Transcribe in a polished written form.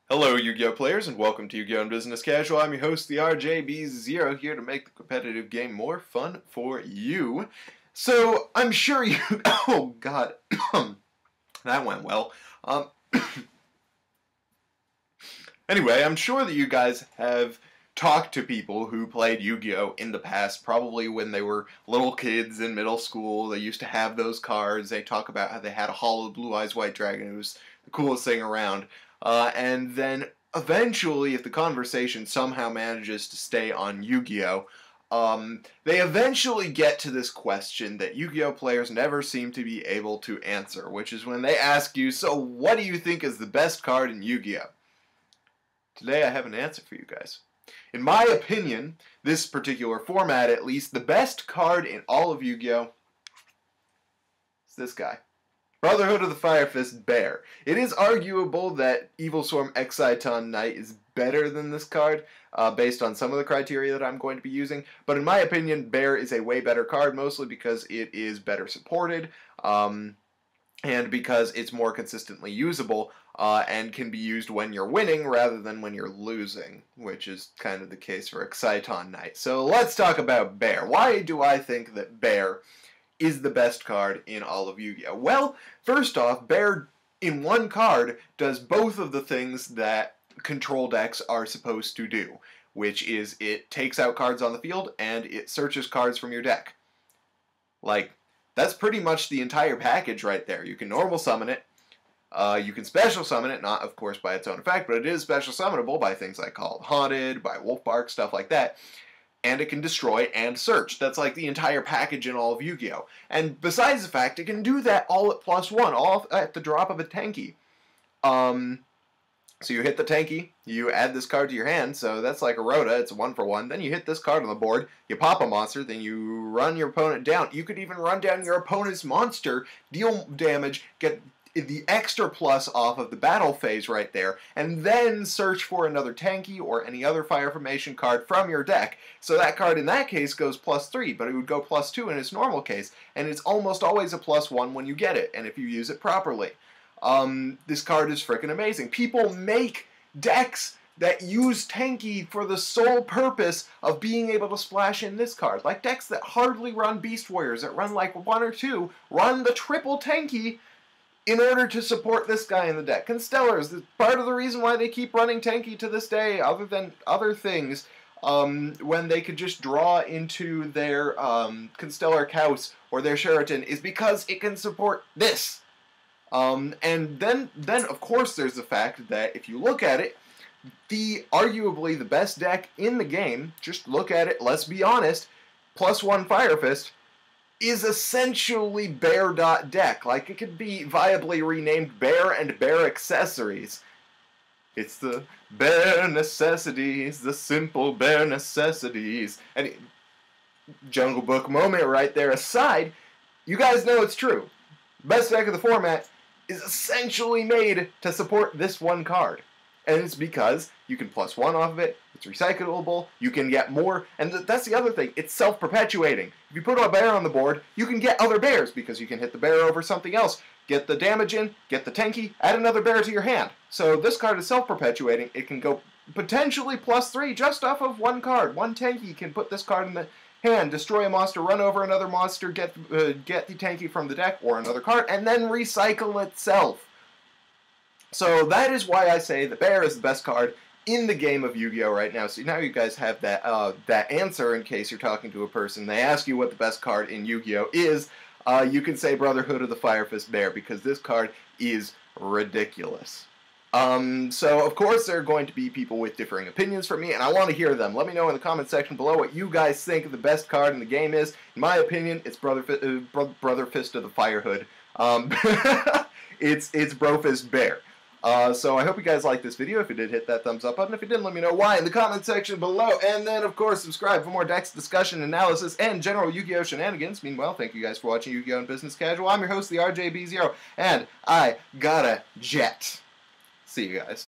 Hello, Yu-Gi-Oh! Players, and welcome to Yu-Gi-Oh! Business Casual. I'm your host, the RJB0, here to make the competitive game more fun for you. So, I'm sure you... Oh, God. That went well. Anyway, I'm sure that you guys have talked to people who played Yu-Gi-Oh! In the past, probably when they were little kids in middle school. They used to have those cards. They talk about how they had a hollow Blue Eyes White Dragon. It was the coolest thing around. And then eventually, if the conversation somehow manages to stay on Yu-Gi-Oh!, they eventually get to this question that Yu-Gi-Oh! Players never seem to be able to answer, which is when they ask you, so what do you think is the best card in Yu-Gi-Oh? Today I have an answer for you guys. In my opinion, this particular format at least, the best card in all of Yu-Gi-Oh! is this guy. Brotherhood of the Fire Fist Bear. It is arguable that Evil Swarm Exciton Knight is better than this card, based on some of the criteria that I'm going to be using, but in my opinion, Bear is a way better card, mostly because it is better supported, and because it's more consistently usable, and can be used when you're winning rather than when you're losing, which is kind of the case for Exciton Knight. So let's talk about Bear. Why do I think that Bear is the best card in all of Yu-Gi-Oh? Well, first off, Bear in one card does both of the things that control decks are supposed to do, which is it takes out cards on the field and it searches cards from your deck. Like, that's pretty much the entire package right there. You can normal summon it, you can special summon it, not of course by its own effect, but it is special summonable by things like Call of Haunted, by Wolf Bark, stuff like that. And it can destroy and search. That's like the entire package in all of Yu-Gi-Oh! And besides the fact, it can do that all at +1, all at the drop of a Tenki. So you hit the Tenki, you add this card to your hand, so that's like a Rhoda, it's a 1-for-1. Then you hit this card on the board, you pop a monster, then you run your opponent down. You could even run down your opponent's monster, deal damage, get the extra plus off of the battle phase right there, and then search for another Tenki or any other Fire Formation card from your deck. So that card in that case goes +3, but it would go +2 in its normal case, and it's almost always a +1 when you get it, and if you use it properly. This card is freaking amazing. People make decks that use Tenki for the sole purpose of being able to splash in this card. Like decks that hardly run Beast Warriors, that run like 1 or 2, run the triple Tenki in order to support this guy in the deck. Constellars, part of the reason why they keep running Tenki to this day, other than other things, when they could just draw into their Constellar Kaus or their Sheraton, is because it can support this. And then of course there's the fact that if you look at it, arguably the best deck in the game, just look at it, let's be honest, +1 Fire Fist, is essentially Bear deck. Like, it could be viably renamed Bear and Bear Accessories. It's the bare necessities, the simple bare necessities. And Jungle Book moment right there aside, you guys know it's true. Best deck of the format is essentially made to support this one card. And it's because you can +1 off of it, it's recyclable, you can get more, and that's the other thing, it's self-perpetuating. If you put a bear on the board, you can get other bears, because you can hit the bear over something else, get the damage in, get the Tenki, add another bear to your hand. So this card is self-perpetuating, it can go potentially +3 just off of one card. One Tenki can put this card in the hand, destroy a monster, run over another monster, get the Tenki from the deck, or another card, and then recycle itself. So that is why I say the Bear is the best card in the game of Yu-Gi-Oh! Right now. So now you guys have that that answer in case you're talking to a person. They ask you what the best card in Yu-Gi-Oh! Is. You can say Brotherhood of the Fire Fist Bear, because this card is ridiculous. So of course there are going to be people with differing opinions from me, and I want to hear them. Let me know in the comment section below what you guys think the best card in the game is. In my opinion, it's Brother Fist of the Fire Hood. It's Brofist Bear. So I hope you guys liked this video. If you did, hit that thumbs up button. If you didn't, let me know why in the comment section below. And then, of course, subscribe for more decks, discussion, analysis, and general Yu-Gi-Oh! Shenanigans. Meanwhile, thank you guys for watching Yu-Gi-Oh! Business Casual. I'm your host, the RJB0, and I gotta jet. See you guys.